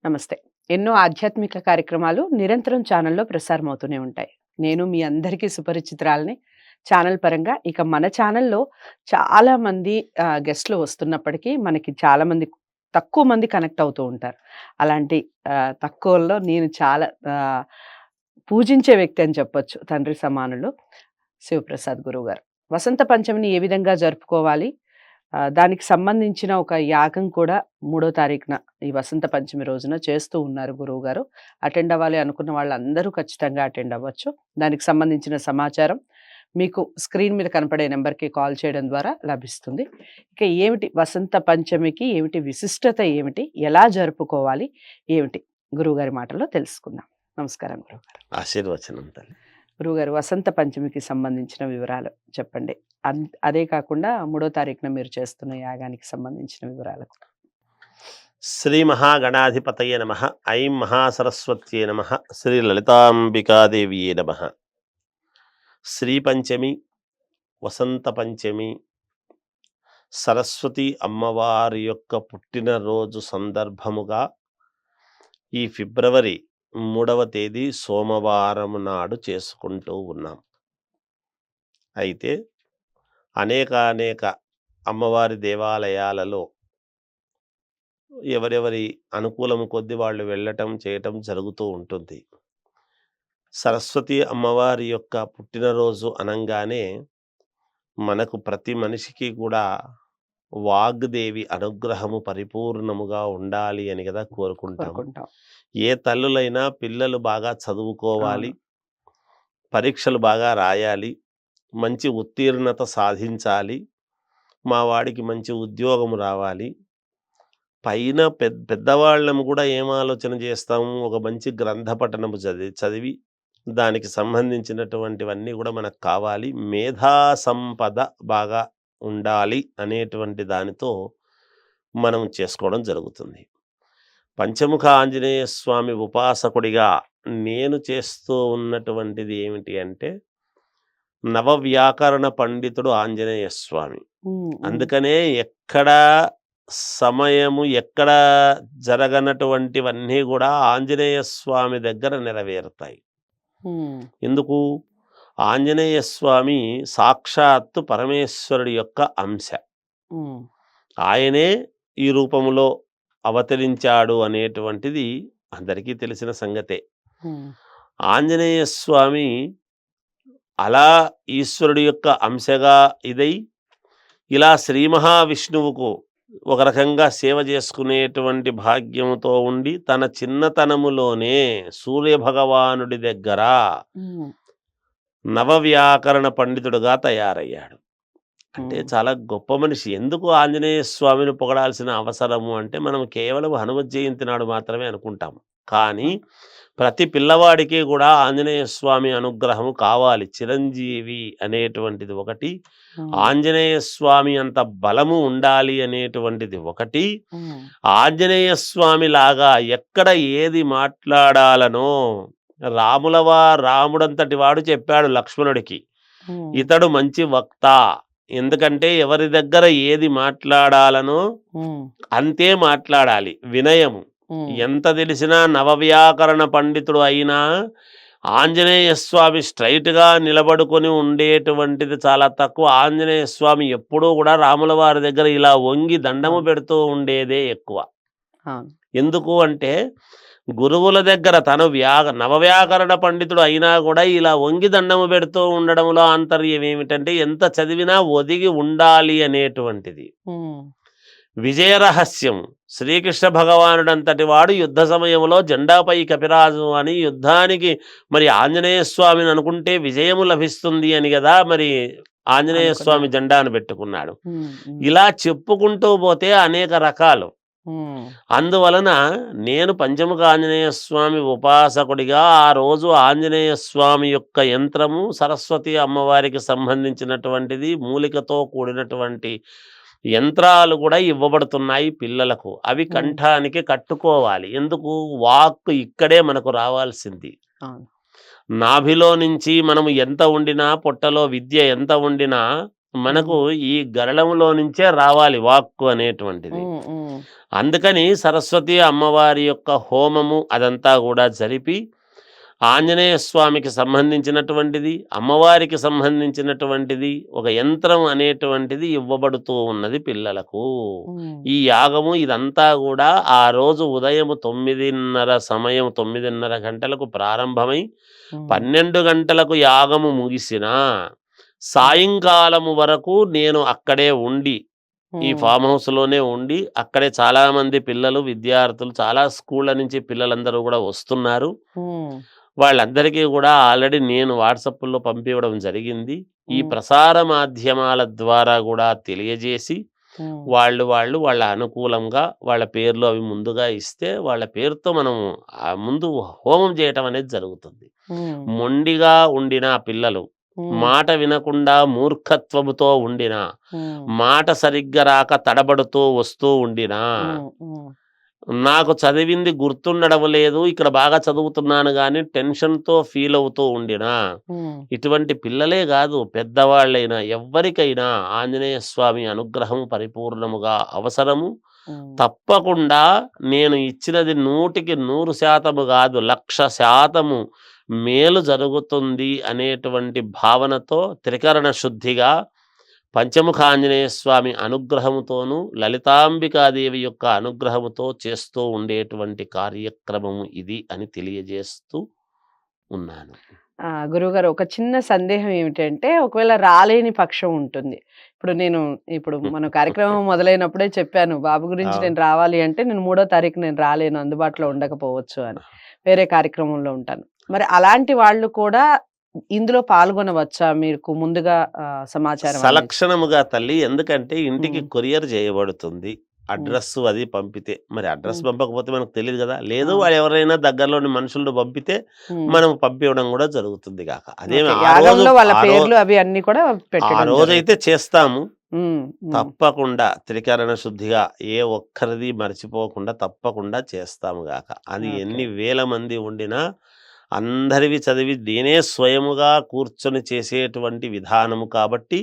నమస్తే. ఎన్నో ఆధ్యాత్మిక కార్యక్రమాలు నిరంతరం ఛానల్‌లో ప్రసారమవుతూనే ఉంటాయి. నేను మీ అందరికీ సుపరిచితురాలిని ఛానల్ పరంగా. ఇక మన ఛానల్‌లో చాలామంది గెస్ట్‌లు వస్తున్నప్పటికీ మనకి చాలామంది తక్కువ మంది కనెక్ట్ అవుతూ ఉంటారు. అలాంటి తక్కువల్లో నేను చాలా పూజించే వ్యక్తి అని చెప్పొచ్చు. తండ్రి సమానులు శివప్రసాద్ గురువుగారు. వసంత పంచమిని ఏ విధంగా జరుపుకోవాలి? దానికి సంబంధించిన ఒక యాగం కూడా 3వ తారీఖున ఈ వసంత పంచమి రోజున చేస్తూ ఉన్నారు గురువుగారు. అటెండ్ అవ్వాలి అనుకున్న వాళ్ళందరూ ఖచ్చితంగా అటెండ్ అవ్వచ్చు. దానికి సంబంధించిన సమాచారం మీకు స్క్రీన్ మీద కనపడే నంబర్‌కి కాల్ చేయడం ద్వారా లభిస్తుంది. ఇక ఏమిటి వసంత పంచమికి ఏమిటి విశిష్టత ఏమిటి? ఎలా జరుపుకోవాలి? ఏమిటి? గురువుగారి మాటల్లో తెలుసుకుందాం. నమస్కారం గురువుగారు. ఆశీర్వచనం తల్లి. గురువుగారు వసంత పంచమికి సంబంధించిన వివరాలు చెప్పండి. అదే కాకుండా 3వ తారీఖున మీరు చేస్తున్న యాగానికి సంబంధించిన వివరాలు. శ్రీ మహాగణాధిపతయే నమః. ఐం మహాసరస్వత్యే నమః. శ్రీ లలితాంబికాదేవియే నమః. శ్రీ పంచమి, వసంత పంచమి, సరస్వతి అమ్మవారి యొక్క పుట్టినరోజు సందర్భముగా ఈ ఫిబ్రవరి 3వ తేదీ సోమవారం నాడు చేసుకుంటూ ఉన్నాం. అయితే అనేక అమ్మవారి దేవాలయాలలో ఎవరెవరి అనుకూలం కొద్దీ వాళ్ళు వెళ్ళటం చేయటం జరుగుతూ ఉంటుంది. సరస్వతి అమ్మవారి యొక్క పుట్టినరోజు అనంగానే మనకు ప్రతి మనిషికి కూడా వాగ్దేవి అనుగ్రహము పరిపూర్ణముగా ఉండాలి అని కదా కోరుకుంటాం. కోరుకుంటాం. ఏ తల్లులైనా పిల్లలు బాగా చదువుకోవాలి, అవును. పరీక్షలు బాగా రాయాలి, మంచి ఉత్తీర్ణత సాధించాలి, మా వాడికి మంచి ఉద్యోగం రావాలి. పైన పెద్దవాళ్ళము కూడా ఏం ఆలోచన చేస్తాము, ఒక మంచి గ్రంథ పఠనము చదివి దానికి సంబంధించినటువంటివన్నీ కూడా మనకు కావాలి, మేధా సంపద బాగా ఉండాలి అనేటువంటి దానితో మనం చేసుకోవడం జరుగుతుంది. పంచముఖ ఆంజనేయ స్వామి ఉపాసకుడిగా నేను చేస్తూ ఉన్నటువంటిది ఏమిటి అంటే, నవవ్యాకరణ పండితుడు ఆంజనేయ స్వామి. అందుకనే ఎక్కడ సమయము ఎక్కడ జరగనటువంటివన్నీ కూడా ఆంజనేయ స్వామి దగ్గర నెరవేరుతాయి. ఎందుకు? ఆంజనేయ స్వామి సాక్షాత్తు పరమేశ్వరుడి యొక్క అంశ. ఆయనే ఈ రూపములో అవతరించాడు అనేటువంటిది అందరికీ తెలిసిన సంగతే. ఆంజనేయ స్వామి అలా ఈశ్వరుడి యొక్క అంశగా ఇదై ఇలా శ్రీ మహావిష్ణువుకు ఒక రకంగా సేవ చేసుకునేటువంటి భాగ్యముతో ఉండి తన చిన్నతనములోనే సూర్యభగవానుడి దగ్గర నవవ్యాకరణ పండితుడుగా తయారయ్యాడు. అంటే చాలా గొప్ప మనిషి. ఎందుకు ఆంజనేయ స్వామిని పొగడాల్సిన అవసరము అంటే, మనం కేవలం హనుమత్ జయంతి నాడు మాత్రమే అనుకుంటాం. కానీ ప్రతి పిల్లవాడికి కూడా ఆంజనేయ స్వామి అనుగ్రహము కావాలి. చిరంజీవి అనేటువంటిది ఒకటి, ఆంజనేయ స్వామి అంత బలము ఉండాలి అనేటువంటిది ఒకటి. ఆంజనేయ స్వామి లాగా ఎక్కడ ఏది మాట్లాడాలనో రాముడంతటి వాడు చెప్పాడు లక్ష్మణుడికి, ఇతడు మంచి వక్త. ఎందుకంటే ఎవరి దగ్గర ఏది మాట్లాడాలనో అంతే మాట్లాడాలి. వినయము ఎంత తెలిసినా నవవ్యాకరణ పండితుడు అయినా ఆంజనేయ స్వామి స్ట్రైట్గా నిలబడుకొని ఉండేటువంటిది చాలా తక్కువ. ఆంజనేయ స్వామి ఎప్పుడూ కూడా రాముల వారి దగ్గర ఇలా వంగి దండము పెడుతూ ఉండేదే ఎక్కువ. ఎందుకు అంటే, గురువుల దగ్గర తను నవవ్యాకరణ పండితుడు అయినా కూడా ఇలా వంగి దండము పెడుతూ ఉండడంలో ఆంతర్యం ఏమిటంటే, ఎంత చదివినా ఒదిగి ఉండాలి అనేటువంటిది. విజయరహస్యం శ్రీకృష్ణ భగవానుడంతటి వాడు యుద్ధ సమయంలో జెండాపై కపిరాజు అని యుద్ధానికి మరి ఆంజనేయ స్వామిని అనుకుంటే విజయము లభిస్తుంది అని కదా మరి ఆంజనేయ స్వామి జెండాను పెట్టుకున్నాడు. ఇలా చెప్పుకుంటూ పోతే అనేక రకాలు. అందువలన నేను పంచముఖ ఆంజనేయ స్వామి ఉపాసకుడిగా ఆ రోజు ఆంజనేయ స్వామి యొక్క యంత్రము సరస్వతి అమ్మవారికి సంబంధించినటువంటిది మూలికతో కూడినటువంటి యంత్రాలు కూడా ఇవ్వబడుతున్నాయి పిల్లలకు. అవి కంఠానికి కట్టుకోవాలి. ఎందుకు? వాక్కు ఇక్కడే మనకు రావాల్సింది. నాభిలో నుంచి మనము ఎంత ఉండినా, పొట్టలో విద్య ఎంత ఉండినా మనకు ఈ గరళంలో నుంచే రావాలి వాక్కు అనేటువంటిది. అందుకని సరస్వతి అమ్మవారి యొక్క హోమము అదంతా కూడా జరిపి ఆంజనేయ స్వామికి సంబంధించినటువంటిది, అమ్మవారికి సంబంధించినటువంటిది ఒక యంత్రం అనేటువంటిది ఇవ్వబడుతూ ఉన్నది పిల్లలకు. ఈ యాగము ఇదంతా కూడా ఆ రోజు ఉదయం 9:30 గంటలకు ప్రారంభమై 12 గంటలకు యాగము ముగిసిన సాయంకాలము వరకు నేను అక్కడే ఉండి, ఈ ఫామ్ హౌస్లోనే ఉండి, అక్కడే చాలా మంది పిల్లలు విద్యార్థులు చాలా స్కూళ్ళ నుంచి పిల్లలందరూ కూడా వస్తున్నారు. వాళ్ళందరికీ కూడా ఆల్రెడీ నేను వాట్సాప్లో పంపివ్వడం జరిగింది. ఈ ప్రసార మాధ్యమాల ద్వారా కూడా తెలియజేసి వాళ్ళ అనుకూలంగా వాళ్ళ పేర్లు అవి ముందుగా ఇస్తే వాళ్ళ పేరుతో మనం ముందు హోమం చేయటం అనేది జరుగుతుంది. మొండిగా ఉండిన పిల్లలు, మాట వినకుండా మూర్ఖత్వముతో ఉండినా, మాట సరిగ్గా రాక తడబడుతూ వస్తూ ఉండినా, నాకు చదివింది గుర్తుండడం లేదు, ఇక్కడ బాగా చదువుతున్నాను కానీ టెన్షన్తో ఫీల్ అవుతూ ఉండినా, ఇటువంటి పిల్లలే కాదు పెద్దవాళ్ళైనా ఎవ్వరికైనా ఆంజనేయ స్వామి అనుగ్రహం పరిపూర్ణముగా అవసరము. తప్పకుండా నేను ఇచ్చినది 100% కాదు 1,00,000% మేలు జరుగుతుంది అనేటువంటి భావనతో త్రికరణ శుద్ధిగా పంచముఖ ఆంజనేయ స్వామి అనుగ్రహముతోనూ లలితాంబికాదేవి యొక్క అనుగ్రహముతో చేస్తూ ఉండేటువంటి కార్యక్రమము ఇది అని తెలియజేస్తూ ఉన్నాను. గురువుగారు, ఒక చిన్న సందేహం ఏమిటంటే, ఒకవేళ రాలేని పక్షం ఉంటుంది. ఇప్పుడు మన కార్యక్రమం మొదలైనప్పుడే చెప్పాను, బాబు గురించి నేను రావాలి అంటే నేను 3వ తారీఖు నేను రాలేను, అందుబాటులో ఉండకపోవచ్చు అని, వేరే కార్యక్రమంలో ఉంటాను. మరి అలాంటి వాళ్ళు కూడా ఇందులో పాల్గొనవచ్చా? మీకు ముందుగా సమాచారం సలక్షణముగా తల్లి, ఎందుకంటే ఇంటికి కొరియర్ చేయబడుతుంది. అడ్రస్ అది పంపితే, మరి అడ్రస్ పంపకపోతే మనకు తెలియదు కదా. లేదు వాళ్ళు ఎవరైనా దగ్గరలోని మనుషులను పంపితే మనం పంపించడం కూడా జరుగుతుంది కాక. అదేమి ఆ రోజైతే చేస్తాము తప్పకుండా. త్రికరణ శుద్ధిగా ఏ ఒక్కరిది మర్చిపోకుండా తప్పకుండా చేస్తాము గాక. అది ఎన్ని వేల మంది ఉండినా అందరివి చదివి నేనే స్వయముగా కూర్చొని చేసేటువంటి విధానము కాబట్టి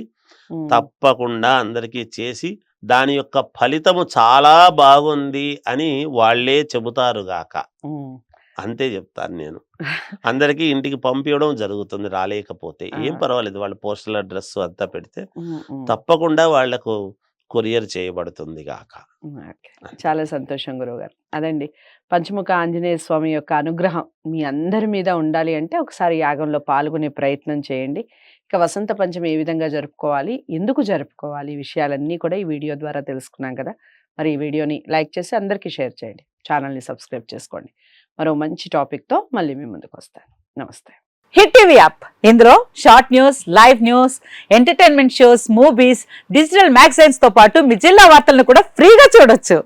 తప్పకుండా అందరికీ చేసి దాని యొక్క ఫలితము చాలా బాగుంది అని వాళ్ళే చెబుతారు గాక. అంతే చెప్తాను నేను. అందరికీ ఇంటికి పంపించడం జరుగుతుంది. రాలేకపోతే ఏం పర్వాలేదు, వాళ్ళ పోస్టల్ అడ్రస్ అంతా పెడితే తప్పకుండా వాళ్లకు కొరియర్ చేయబడుతుంది గాక. చాలా సంతోషం గురువుగారు. అదండి, పంచముఖ ఆంజనేయ స్వామి యొక్క అనుగ్రహం మీ అందరి మీద ఉండాలి అంటే ఒకసారి యాగంలో పాల్గొనే ప్రయత్నం చేయండి. ఇక వసంత పంచమి ఏ విధంగా జరుపుకోవాలి, ఎందుకు జరుపుకోవాలి, ఈ విషయాలన్నీ కూడా ఈ వీడియో ద్వారా తెలుసుకున్నాం కదా. మరి ఈ వీడియోని లైక్ చేసి అందరికీ షేర్ చేయండి, ఛానల్ని సబ్స్క్రైబ్ చేసుకోండి. మరో మంచి టాపిక్తో మళ్ళీ మీ ముందుకు వస్తాను. నమస్తే. హిట్ టీవీ యాప్, ఇందులో short news, live news, entertainment shows, movies, digital magazines తో పాటు మీ జిల్లా వార్తలను కూడా ఫ్రీగా చూడొచ్చు.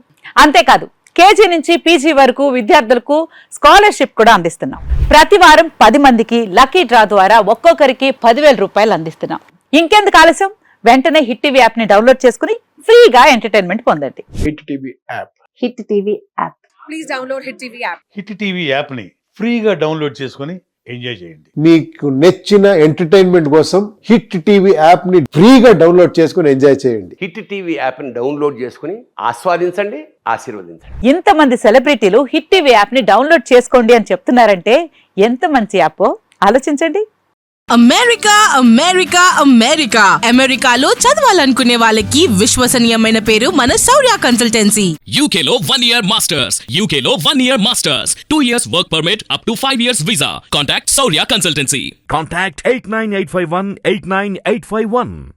అంతేకాదు కేజీ నుంచి పీజీ వరకు విద్యార్థులకు స్కాలర్షిప్ కూడా అందిస్తున్నాం. ప్రతి వారం 10 మందికి లక్కీ డ్రా ద్వారా ఒక్కొక్కరికి 10,000 రూపాయలు అందిస్తున్నాం. ఇంకెందుకు ఆలస్యం, వెంటనే హిట్ టీవీ యాప్ ని డౌన్లోడ్ చేసుకుని ఫ్రీగా ఎంటర్టైన్మెంట్ పొందండి. Hit TV app. Hit TV app. Please download hit TV app. Hit TV app ని ఫ్రీగా డౌన్లోడ్ చేసుకుని ఎంజాయ్ చేయండి. మీకు నచ్చిన ఎంటర్టైన్మెంట్ కోసం హిట్ టీవీ యాప్ ని ఫ్రీగా డౌన్లోడ్ చేసుకుని ఎంజాయ్ చేయండి. హిట్ టీవీ యాప్ ని డౌన్లోడ్ చేసుకుని ఆస్వాదించండి, ఆశీర్వదించండి. ఇంతమంది సెలబ్రిటీలు హిట్ టీవీ యాప్ ని డౌన్లోడ్ చేసుకోండి అని చెప్తున్నారంటే ఎంత మంచి యాప్ ఆలోచించండి. అమెరికా అమెరికా అమెరికా అమెరికాలో చదవాలనుకునే వాళ్ళకి విశ్వసనీయమైన పేరు మన శౌర్య కన్సల్టెన్సీ. UK లో 1 year masters. UK లో 1 year masters. 2 years work permit up to 5 years visa. Contact Saurya Consultancy. Contact 89851 89851.